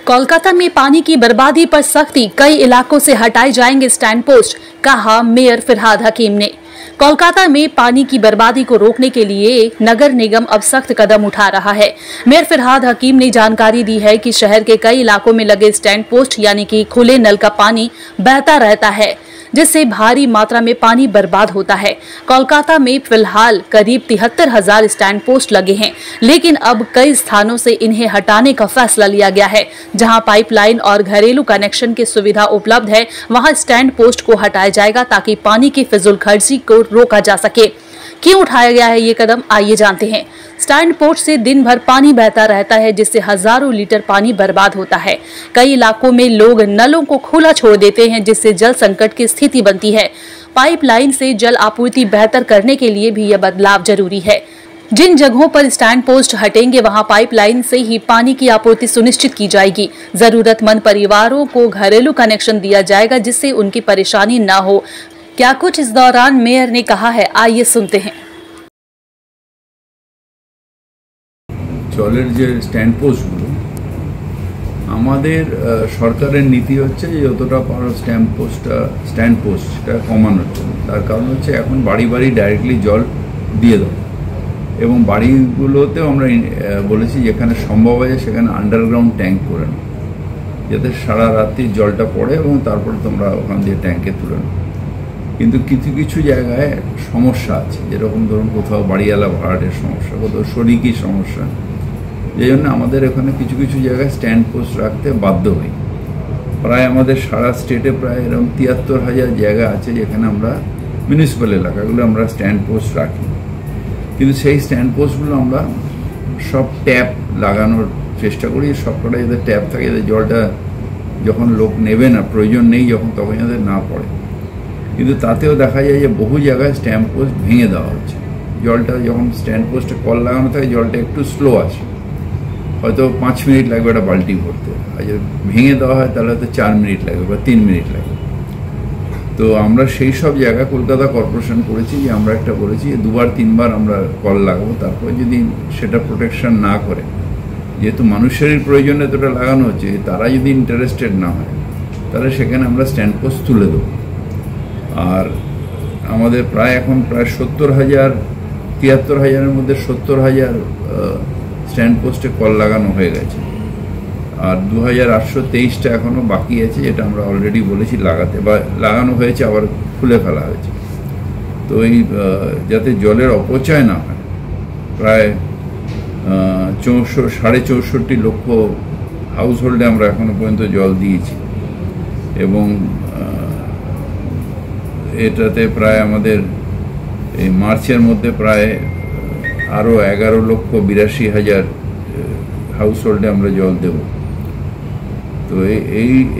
कोलकाता में पानी की बर्बादी पर सख्ती, कई इलाकों से हटाए जाएंगे स्टैंड पोस्ट, कहा मेयर फिरहाद हकीम ने। कोलकाता में पानी की बर्बादी को रोकने के लिए नगर निगम अब सख्त कदम उठा रहा है। मेयर फिरहाद हकीम ने जानकारी दी है कि शहर के कई इलाकों में लगे स्टैंड पोस्ट यानी कि खुले नल का पानी बहता रहता है, जिससे भारी मात्रा में पानी बर्बाद होता है। कोलकाता में फिलहाल करीब 73,000 स्टैंड पोस्ट लगे हैं, लेकिन अब कई स्थानों से इन्हें हटाने का फैसला लिया गया है। जहां पाइपलाइन और घरेलू कनेक्शन की सुविधा उपलब्ध है, वहां स्टैंड पोस्ट को हटाया जाएगा ताकि पानी की फिजूल खर्ची को रोका जा सके। क्यों उठाया गया है ये कदम, आइए जानते हैं। स्टैंड पोस्ट से दिन भर पानी बहता रहता है, जिससे हजारों लीटर पानी बर्बाद होता है। कई इलाकों में लोग नलों को खुला छोड़ देते हैं, जिससे जल संकट की स्थिति बनती है। पाइपलाइन से जल आपूर्ति बेहतर करने के लिए भी यह बदलाव जरूरी है। जिन जगहों पर स्टैंड पोस्ट हटेंगे, वहां पाइपलाइन से ही पानी की आपूर्ति सुनिश्चित की जाएगी। जरूरतमंद परिवारों को घरेलू कनेक्शन दिया जाएगा, जिससे उनकी परेशानी न हो। क्या कुछ इस दौरान मेयर ने कहा है, आइए सुनते हैं। জলের যে স্ট্যান্ড পোস্টগুলো আমাদের সরকারের নীতি হচ্ছে যে যতটা পারো স্ট্যান্ড পোস্টটা কমানোর জন্য। তার কারণ হচ্ছে এখন বাড়ি বাড়ি ডাইরেক্টলি জল দিয়ে দেবো এবং বাড়িগুলোতেও আমরা বলেছি যেখানে সম্ভব হয় সেখানে আন্ডারগ্রাউন্ড ট্যাঙ্ক করে নাও, যাতে সারা রাত্রি জলটা পড়ে এবং তারপরে তোমরা ওখান দিয়ে ট্যাঙ্কে তুলে নাও। কিন্তু কিছু কিছু জায়গায় সমস্যা আছে, যেরকম ধরুন কোথাও বাড়িওয়ালা ভাড়াটের সমস্যা, কোথাও শরিকি সমস্যা, যে জন্য আমাদের এখানে কিছু কিছু জায়গায় স্ট্যান্ড পোস্ট রাখতে বাধ্য হই। প্রায় আমাদের সারা স্টেটে প্রায় এরকম 73,000 জায়গা আছে যেখানে আমরা মিউনিসিপ্যাল এলাকাগুলো আমরা স্ট্যান্ড পোস্ট রাখি। কিন্তু সেই স্ট্যান্ড পোস্টগুলো আমরা সব ট্যাপ লাগানোর চেষ্টা করি, সবকটা যাতে ট্যাপ থাকে, যাতে জলটা যখন লোক নেবে না, প্রয়োজন নেই যখন, তখন যাতে না পড়ে। কিন্তু তাতেও দেখা যায় যে বহু জায়গায় স্ট্যান্ড পোস্ট ভেঙে দেওয়া হচ্ছে। জলটা যখন স্ট্যান্ড পোস্টে কল লাগানো থাকে জলটা একটু স্লো আসে, হয়তো 5 মিনিট লাগবে একটা বালতি ভরতে, আর যদি ভেঙে দেওয়া হয় তাহলে হয়তো 4 মিনিট লাগবে বা 3 মিনিট লাগবে। তো আমরা সেই সব জায়গায় কলকাতা কর্পোরেশন করেছি যে আমরা একটা বলেছি যে 2-3 আমরা কল লাগাবো, তারপর যদি সেটা প্রোটেকশন না করে, যেহেতু মানুষেরই প্রয়োজনে এতটা লাগানো হচ্ছে, তারা যদি ইন্টারেস্টেড না হয় তাহলে সেখানে আমরা স্ট্যান্ড পোস্ট তুলে দেবো। আর আমাদের এখন প্রায় 70,000, 73,000-এর মধ্যে 70,000 স্ট্যান্ড পোস্টে কল লাগানো হয়ে গেছে, আর 2,823টা এখনও বাকি আছে, যেটা আমরা অলরেডি বলেছি লাগাতে, বা লাগানো হয়েছে আবার খুলে ফেলা হয়েছে। তো এই যাতে জলের অপচয় না হয়, প্রায় 64.5 লক্ষ হাউস হোল্ডে আমরা এখনো পর্যন্ত জল দিয়েছি এবং এটাতে প্রায় আমাদের এই মার্চের মধ্যে প্রায় আরও 11,82,000 হাউস হোল্ডে আমরা জল দেব। তো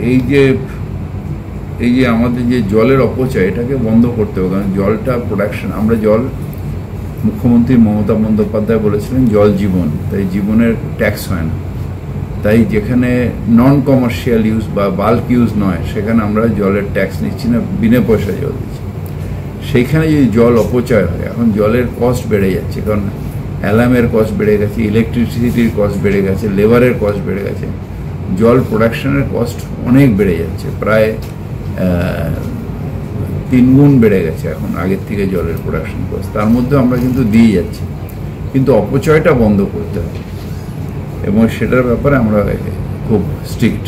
এই যে আমাদের যে জলের অপচয়, এটাকে বন্ধ করতে হবে। কারণ জলটা প্রোডাকশন, আমরা জল, মুখ্যমন্ত্রী মমতা বন্দ্যোপাধ্যায় বলেছিলেন জল জীবন, তাই জীবনের ট্যাক্স হয় না। তাই যেখানে নন কমার্শিয়াল ইউজ বা বাল্ক ইউজ নয়, সেখানে আমরা জলের ট্যাক্স নিচ্ছি না, বিনা পয়সায় জল দিচ্ছি। সেইখানে যদি জল অপচয় হয়, এখন জলের কস্ট বেড়ে যাচ্ছে, কারণ অ্যালার্মের কস্ট বেড়ে গেছে, ইলেকট্রিসিটির কস্ট বেড়ে গেছে, লেবারের কস্ট বেড়ে গেছে, জল প্রোডাকশনের কস্ট অনেক বেড়ে যাচ্ছে, প্রায় 3 গুণ বেড়ে গেছে এখন আগের থেকে জলের প্রোডাকশন কস্ট। তার মধ্যে আমরা কিন্তু দিয়ে যাচ্ছি, কিন্তু অপচয়টা বন্ধ করতে হবে এবং সেটার ব্যাপারে আমরা খুব স্ট্রিক্ট।